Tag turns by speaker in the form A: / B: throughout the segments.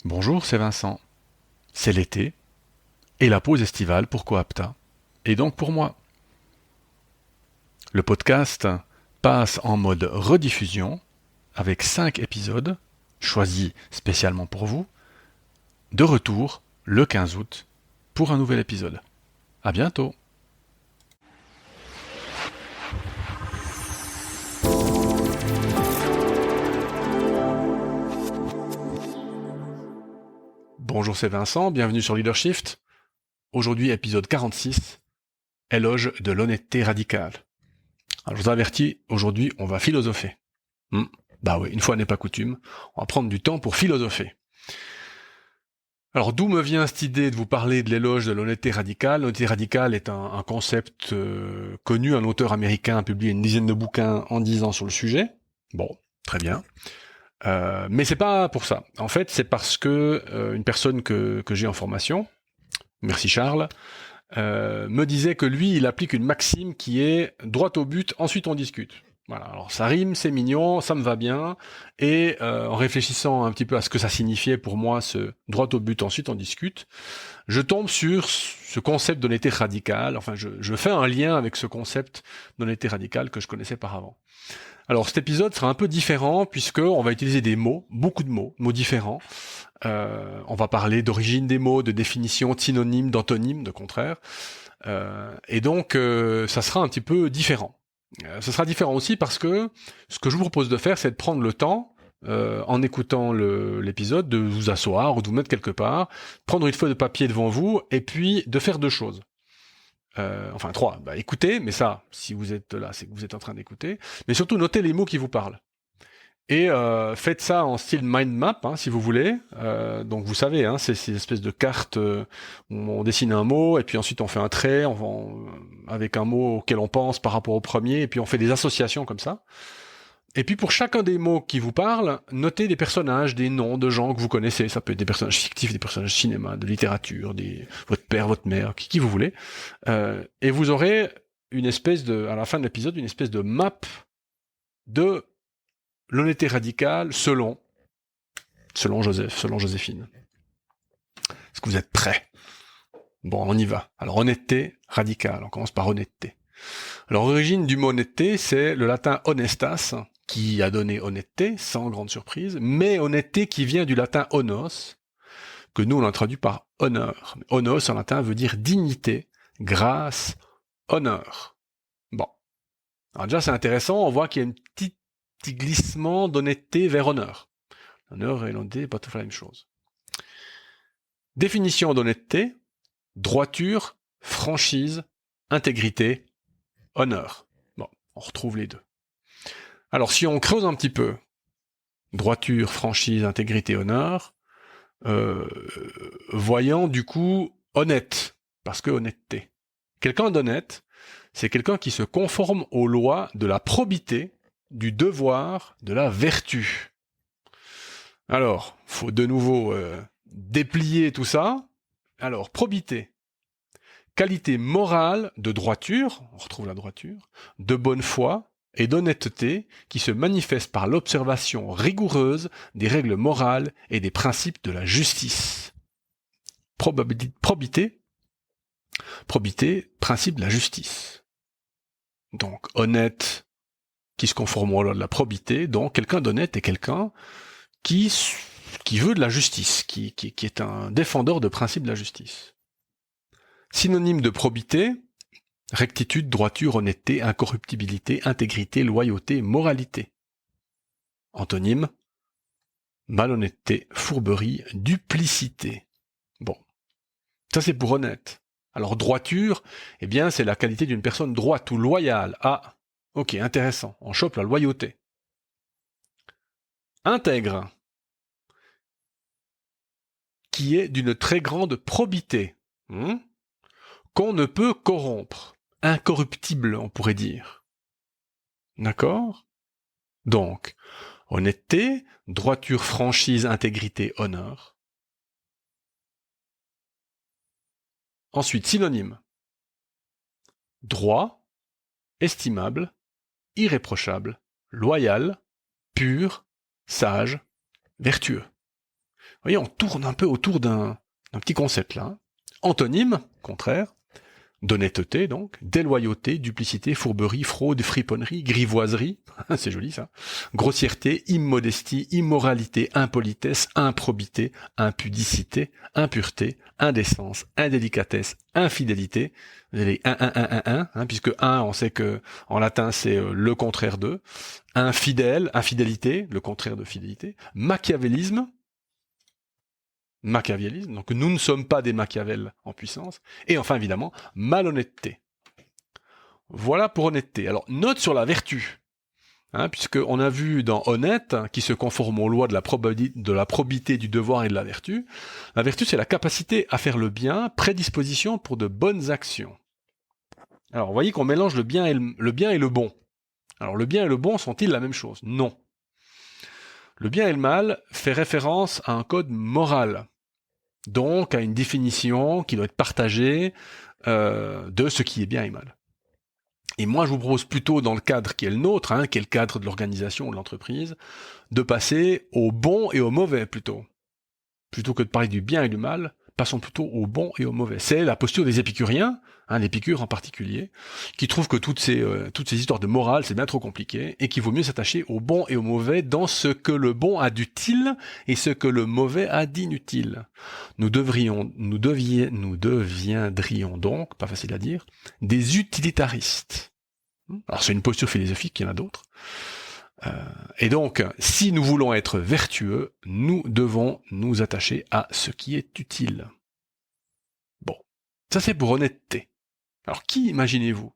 A: Bonjour, c'est Vincent. C'est l'été, et la pause estivale pour Coapta, et donc pour moi. Le podcast passe en mode rediffusion, avec 5 épisodes, choisis spécialement pour vous, de retour le 15 août, pour un nouvel épisode. À bientôt. Bonjour, c'est Vincent, bienvenue sur Leadershift. Aujourd'hui, épisode 46, éloge de l'honnêteté radicale. Alors, je vous avertis, aujourd'hui, on va philosopher. Bah oui, une fois n'est pas coutume, on va prendre du temps pour philosopher. Alors, d'où me vient cette idée de vous parler de l'éloge de l'honnêteté radicale? L'honnêteté radicale est un concept connu, un auteur américain a publié une dizaine de bouquins en 10 ans sur le sujet. Bon, très bien. Mais c'est pas pour ça. En fait, c'est parce que une personne que j'ai en formation, merci Charles, me disait que lui, il applique une maxime qui est droit au but, ensuite on discute. Voilà, alors ça rime, c'est mignon, ça me va bien, et en réfléchissant un petit peu à ce que ça signifiait pour moi, ce droit au but, ensuite on discute, je tombe sur ce concept d'honnêteté radicale, enfin je fais un lien avec ce concept d'honnêteté radicale que je connaissais par avant. Alors cet épisode sera un peu différent puisque on va utiliser des mots, beaucoup de mots différents. On va parler d'origine des mots, de définition, de synonymes, d'antonymes, de contraires. Et donc ça sera un petit peu différent. Ce sera différent aussi parce que ce que je vous propose de faire, c'est de prendre le temps, en écoutant l'épisode, de vous asseoir ou de vous mettre quelque part, prendre une feuille de papier devant vous et puis de faire deux choses. Enfin trois, écoutez, mais ça, si vous êtes là, c'est que vous êtes en train d'écouter, mais surtout notez les mots qui vous parlent. Et faites ça en style mind map, si vous voulez. Donc vous savez, c'est ces espèces de cartes où on dessine un mot, et puis ensuite on fait un trait avec un mot auquel on pense par rapport au premier, et puis on fait des associations comme ça. Et puis pour chacun des mots qui vous parlent, notez des personnages, des noms de gens que vous connaissez. Ça peut être des personnages fictifs, des personnages de cinéma, de littérature, votre père, votre mère, qui vous voulez. Et vous aurez à la fin de l'épisode, une espèce de map de l'honnêteté radicale selon Joseph, selon Joséphine. Est-ce que vous êtes prêts? Bon, on y va. Alors, honnêteté radicale. On commence par honnêteté. Alors, l'origine du mot honnêteté, c'est le latin honestas, qui a donné honnêteté, sans grande surprise, mais honnêteté qui vient du latin honos, que nous, on a traduit par honneur. Honos, en latin, veut dire dignité, grâce, honneur. Bon. Alors déjà, c'est intéressant, on voit qu'il y a un petit glissement d'honnêteté vers honneur. Honneur et l'honnêteté, pas tout à fait la même chose. Définition d'honnêteté, droiture, franchise, intégrité, honneur. Bon, on retrouve les deux. Alors, si on creuse un petit peu, droiture, franchise, intégrité, honneur, voyant du coup honnête, parce que honnêteté. Quelqu'un d'honnête, c'est quelqu'un qui se conforme aux lois de la probité, du devoir, de la vertu. Alors, faut de nouveau déplier tout ça. Alors, probité. Qualité morale de droiture, on retrouve la droiture, de bonne foi et d'honnêteté qui se manifeste par l'observation rigoureuse des règles morales et des principes de la justice. Probité, principe de la justice. Donc, honnête, qui se conforme aux lois de la probité, donc quelqu'un d'honnête est quelqu'un qui veut de la justice, qui est un défendeur de principes de la justice. Synonyme de probité, rectitude, droiture, honnêteté, incorruptibilité, intégrité, loyauté, moralité. Antonyme, malhonnêteté, fourberie, duplicité. Bon, ça c'est pour honnête. Alors droiture, c'est la qualité d'une personne droite ou loyale. Ah, ok, intéressant, on chope la loyauté. Intègre, qui est d'une très grande probité, qu'on ne peut corrompre. Incorruptible, on pourrait dire. D'accord? Donc, honnêteté, droiture, franchise, intégrité, honneur. Ensuite, synonyme. Droit, estimable, irréprochable, loyal, pur, sage, vertueux. voyez, on tourne un peu autour d'un petit concept là. Antonyme, contraire, d'honnêteté donc, déloyauté, duplicité, fourberie, fraude, friponnerie, grivoiserie, c'est joli ça, grossièreté, immodestie, immoralité, impolitesse, improbité, impudicité, impureté, indécence, indélicatesse, infidélité, vous avez puisque on sait que en latin c'est le contraire de, infidèle, infidélité, le contraire de fidélité, machiavélisme, donc nous ne sommes pas des Machiavels en puissance, et enfin évidemment, malhonnêteté. Voilà pour honnêteté. Alors, note sur la vertu, puisqu'on a vu dans honnête, qui se conforme aux lois de la probité, du devoir et de la vertu c'est la capacité à faire le bien, prédisposition pour de bonnes actions. Alors, vous voyez qu'on mélange le bien et le bon. Alors, le bien et le bon sont-ils la même chose? Non. Le bien et le mal fait référence à un code moral, donc à une définition qui doit être partagée de ce qui est bien et mal. Et moi, je vous propose plutôt, dans le cadre qui est le nôtre, qui est le cadre de l'organisation ou de l'entreprise, de passer au bon et au mauvais plutôt. Plutôt que de parler du bien et du mal, passons plutôt au bon et au mauvais. C'est la posture des épicuriens, l'épicure en particulier, qui trouve que toutes ces histoires de morale, c'est bien trop compliqué, et qu'il vaut mieux s'attacher au bon et au mauvais dans ce que le bon a d'utile et ce que le mauvais a d'inutile. Nous deviendrions donc, pas facile à dire, des utilitaristes. Alors c'est une posture philosophique, il y en a d'autres. Et donc, si nous voulons être vertueux, nous devons nous attacher à ce qui est utile. Bon, ça c'est pour honnêteté. Alors qui imaginez-vous?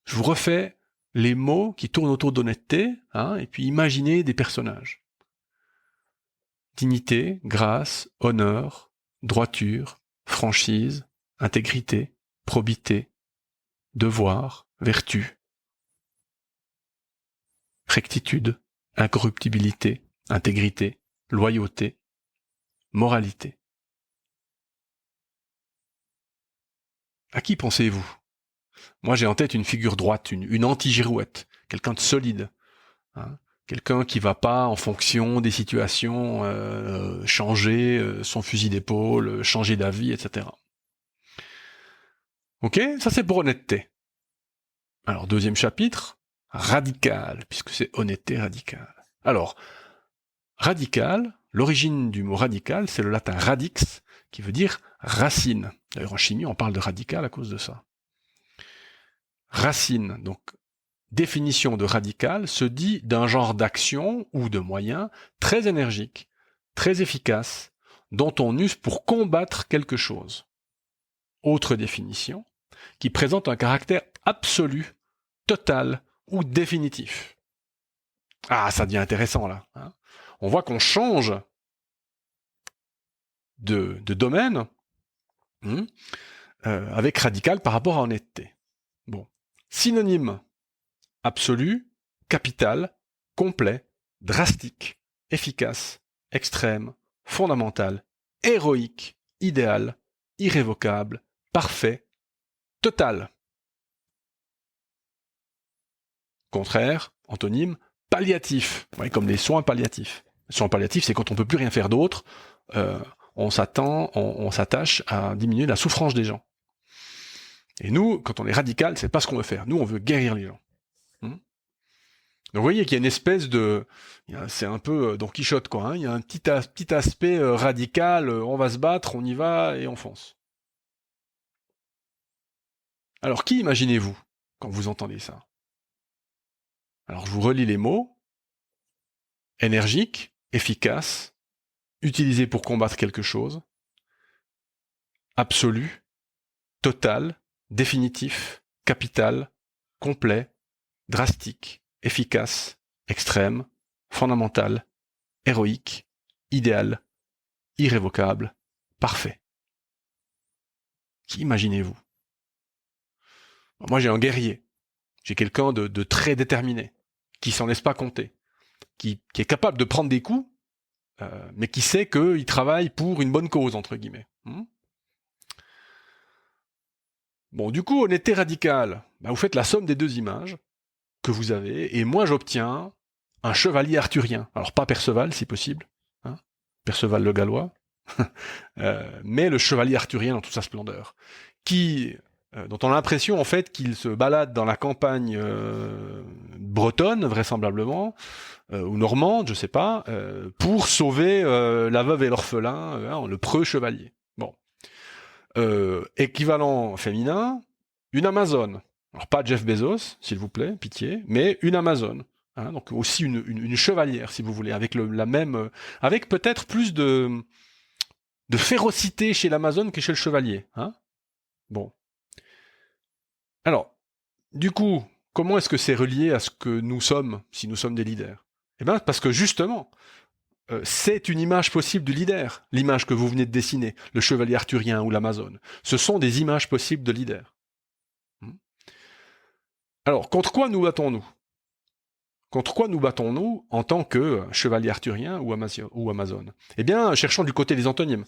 A: Je vous refais les mots qui tournent autour d'honnêteté, et puis imaginez des personnages. Dignité, grâce, honneur, droiture, franchise, intégrité, probité, devoir, vertu, rectitude, incorruptibilité, intégrité, loyauté, moralité. À qui pensez-vous? Moi, j'ai en tête une figure droite, une anti-girouette, quelqu'un de solide, quelqu'un qui va pas, en fonction des situations, changer son fusil d'épaule, changer d'avis, etc. Ok, ça c'est pour honnêteté. Alors, deuxième chapitre, radical, puisque c'est honnêteté radicale. Alors, radical, l'origine du mot radical, c'est le latin radix, qui veut dire racine. D'ailleurs, en chimie, on parle de radical à cause de ça. Racine, donc définition de radical, se dit d'un genre d'action ou de moyen très énergique, très efficace, dont on use pour combattre quelque chose. Autre définition, qui présente un caractère absolu, total ou définitif. Ah, ça devient intéressant là. On voit qu'on change de domaine avec radical par rapport à honnêteté. Bon. Synonyme: absolu, capital, complet, drastique, efficace, extrême, fondamental, héroïque, idéal, irrévocable, parfait, total. Contraire, antonyme, palliatif, comme les soins palliatifs. Les soins palliatifs, c'est quand on peut plus rien faire d'autre, on s'attache à diminuer la souffrance des gens. Et nous, quand on est radical, c'est pas ce qu'on veut faire. Nous, on veut guérir les gens. Donc vous voyez qu'il y a une espèce de... C'est un peu Don Quichotte, quoi. Il y a un petit aspect radical, on va se battre, on y va et on fonce. Alors qui imaginez-vous quand vous entendez ça? Alors je vous relis les mots. Énergique, efficace, utilisé pour combattre quelque chose, absolu, total, définitif, capital, complet, drastique, efficace, extrême, fondamental, héroïque, idéal, irrévocable, parfait. Qui imaginez-vous? Moi, j'ai un guerrier. J'ai quelqu'un de très déterminé, qui s'en laisse pas compter, qui est capable de prendre des coups, mais qui sait qu'il travaille pour une bonne cause, entre guillemets. Bon, du coup, honnêteté radicale, vous faites la somme des deux images que vous avez, et moi j'obtiens un chevalier arthurien. Alors pas Perceval, si possible, Perceval le Gallois, mais le chevalier arthurien dans toute sa splendeur, dont on a l'impression en fait qu'il se balade dans la campagne bretonne vraisemblablement, ou normande, je sais pas, pour sauver la veuve et l'orphelin, le preux chevalier. Bon. Équivalent féminin, une Amazone. Alors pas Jeff Bezos, s'il vous plaît, pitié, mais une Amazone. Hein, donc aussi une chevalière, si vous voulez, avec la même, avec peut-être plus de férocité chez l'Amazone que chez le chevalier. Hein. Bon. Alors, du coup, comment est-ce que c'est relié à ce que nous sommes, si nous sommes des leaders? Eh bien, parce que justement, c'est une image possible du leader, l'image que vous venez de dessiner, le chevalier arthurien ou l'Amazone. Ce sont des images possibles de leader. Alors, contre quoi nous battons-nous? Contre quoi nous battons-nous en tant que chevalier arthurien ou Amazone? Eh bien, cherchons du côté des antonymes.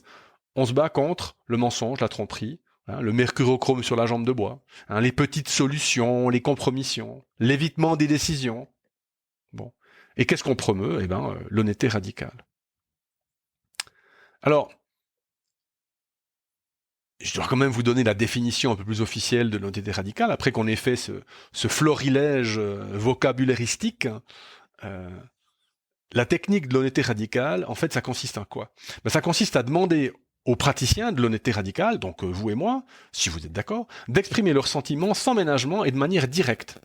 A: On se bat contre le mensonge, la tromperie, le mercurochrome sur la jambe de bois, les petites solutions, les compromissions, l'évitement des décisions. Bon. Et qu'est-ce qu'on promeut? Eh bien, l'honnêteté radicale. Alors, je dois quand même vous donner la définition un peu plus officielle de l'honnêteté radicale, après qu'on ait fait ce florilège vocabularistique. La technique de l'honnêteté radicale, en fait, ça consiste en quoi? Ça consiste à demander aux praticiens de l'honnêteté radicale, donc vous et moi, si vous êtes d'accord, d'exprimer leurs sentiments sans ménagement et de manière directe.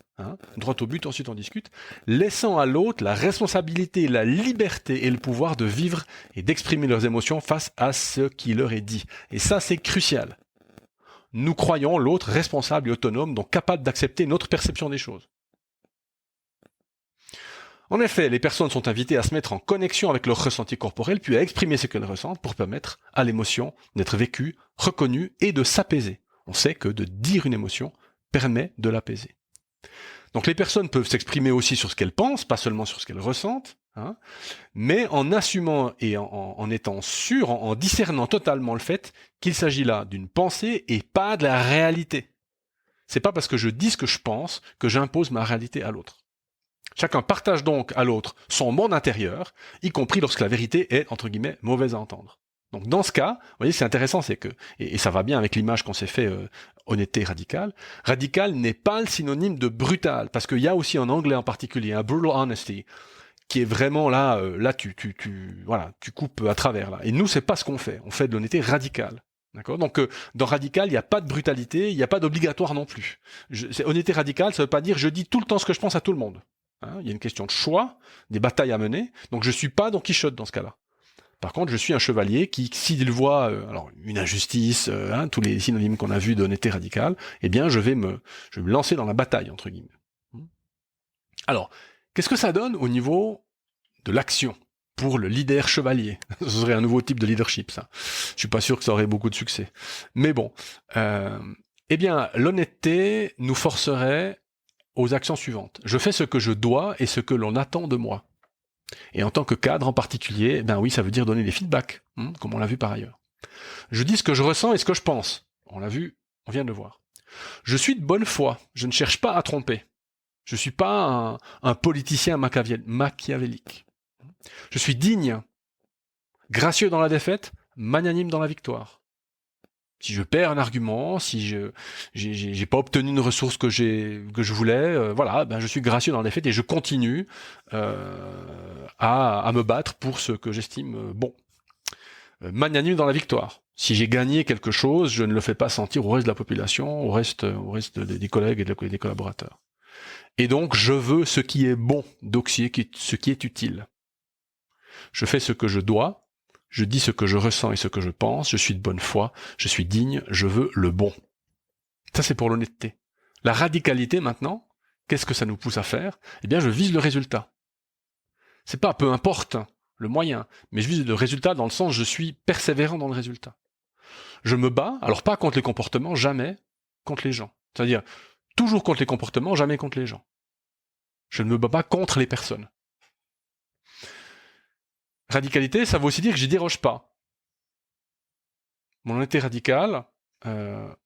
A: Droit au but, ensuite on discute, laissant à l'autre la responsabilité, la liberté et le pouvoir de vivre et d'exprimer leurs émotions face à ce qui leur est dit. Et ça, c'est crucial. Nous croyons l'autre responsable et autonome, donc capable d'accepter notre perception des choses. En effet, les personnes sont invitées à se mettre en connexion avec leur ressenti corporel, puis à exprimer ce qu'elles ressentent pour permettre à l'émotion d'être vécue, reconnue et de s'apaiser. On sait que de dire une émotion permet de l'apaiser. Donc les personnes peuvent s'exprimer aussi sur ce qu'elles pensent, pas seulement sur ce qu'elles ressentent, mais en assumant et en étant sûr, en discernant totalement le fait qu'il s'agit là d'une pensée et pas de la réalité. C'est pas parce que je dis ce que je pense que j'impose ma réalité à l'autre. Chacun partage donc à l'autre son monde intérieur, y compris lorsque la vérité est, entre guillemets, mauvaise à entendre. Donc dans ce cas, vous voyez, c'est intéressant, c'est que, et ça va bien avec l'image qu'on s'est fait, honnêteté radicale, radical n'est pas le synonyme de brutal, parce qu'il y a aussi en anglais en particulier, un brutal honesty, qui est vraiment là, tu coupes à travers, là. Et nous, c'est pas ce qu'on fait. On fait de l'honnêteté radicale. D'accord. Donc dans radical, il n'y a pas de brutalité, il n'y a pas d'obligatoire non plus. Honnêteté radicale, ça veut pas dire je dis tout le temps ce que je pense à tout le monde. Il y a une question de choix, des batailles à mener, donc je suis pas Don Quichotte dans ce cas-là. Par contre, je suis un chevalier qui, s'il voit alors une injustice, tous les synonymes qu'on a vus d'honnêteté radicale, eh bien je vais me lancer dans la bataille, entre guillemets. Alors, qu'est-ce que ça donne au niveau de l'action pour le leader chevalier? Ce serait un nouveau type de leadership, ça. Je suis pas sûr que ça aurait beaucoup de succès. Mais bon, eh bien, l'honnêteté nous forcerait aux actions suivantes. Je fais ce que je dois et ce que l'on attend de moi. Et en tant que cadre en particulier, ben oui, ça veut dire donner des feedbacks, comme on l'a vu par ailleurs. Je dis ce que je ressens et ce que je pense. On l'a vu, on vient de le voir. Je suis de bonne foi, je ne cherche pas à tromper. Je ne suis pas un politicien machiavélique. Je suis digne, gracieux dans la défaite, magnanime dans la victoire. Si je perds un argument, si j'ai pas obtenu une ressource que je voulais, je suis gracieux dans les faits et je continue à me battre pour ce que j'estime bon. Magnanime dans la victoire. Si j'ai gagné quelque chose, je ne le fais pas sentir au reste de la population, au reste des collègues et des collaborateurs. Et donc je veux ce qui est bon, donc ce qui est utile. Je fais ce que je dois. Je dis ce que je ressens et ce que je pense, je suis de bonne foi, je suis digne, je veux le bon. Ça, c'est pour l'honnêteté. La radicalité, maintenant, qu'est-ce que ça nous pousse à faire? Eh bien, je vise le résultat. C'est pas peu importe le moyen, mais je vise le résultat dans le sens je suis persévérant dans le résultat. Je me bats, alors pas contre les comportements, jamais contre les gens. C'est-à-dire, toujours contre les comportements, jamais contre les gens. Je ne me bats pas contre les personnes. Radicalité, ça veut aussi dire que j'y déroge pas. Mon honnêteté radicale,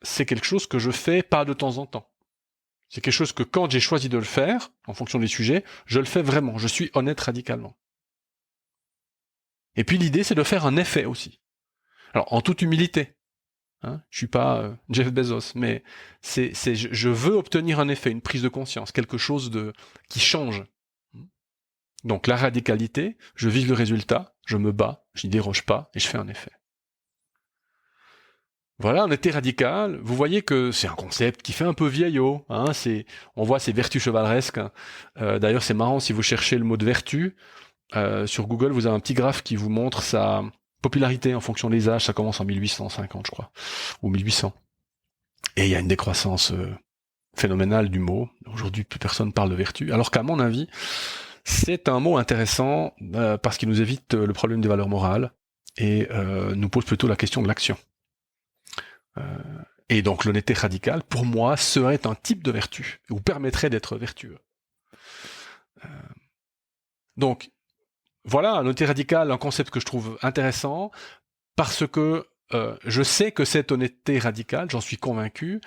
A: c'est quelque chose que je fais pas de temps en temps. C'est quelque chose que quand j'ai choisi de le faire, en fonction des sujets, je le fais vraiment. Je suis honnête radicalement. Et puis l'idée, c'est de faire un effet aussi. Alors, en toute humilité. Hein, je suis pas Jeff Bezos, mais je veux obtenir un effet, une prise de conscience, quelque chose qui change. Donc la radicalité, je vise le résultat, je me bats, je n'y déroge pas et je fais un effet. Voilà, honnêteté radicale. Vous voyez que c'est un concept qui fait un peu vieillot. Hein, on voit ces vertus chevaleresques. Hein. D'ailleurs, c'est marrant si vous cherchez le mot de vertu sur Google, vous avez un petit graphe qui vous montre sa popularité en fonction des âges. Ça commence en 1850, je crois, ou 1800. Et il y a une décroissance phénoménale du mot. Aujourd'hui, plus personne parle de vertu. Alors qu'à mon avis, c'est un mot intéressant parce qu'il nous évite le problème des valeurs morales et nous pose plutôt la question de l'action. Et donc l'honnêteté radicale, pour moi, serait un type de vertu, ou permettrait d'être vertueux. Donc, voilà, l'honnêteté radicale, un concept que je trouve intéressant, parce que je sais que cette honnêteté radicale, j'en suis convaincu,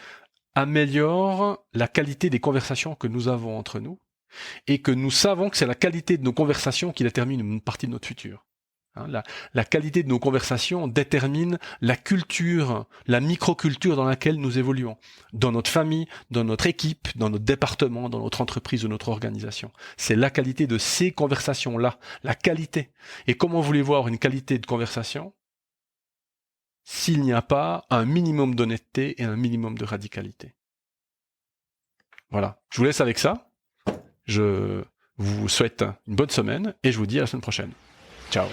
A: améliore la qualité des conversations que nous avons entre nous, et que nous savons que c'est la qualité de nos conversations qui détermine une partie de notre futur. Hein, la qualité de nos conversations détermine la culture, la microculture dans laquelle nous évoluons, dans notre famille, dans notre équipe, dans notre département, dans notre entreprise ou notre organisation. C'est la qualité de ces conversations-là, la qualité. Et comment voulez-vous avoir une qualité de conversation s'il n'y a pas un minimum d'honnêteté et un minimum de radicalité? Voilà, je vous laisse avec ça. Je vous souhaite une bonne semaine et je vous dis à la semaine prochaine. Ciao.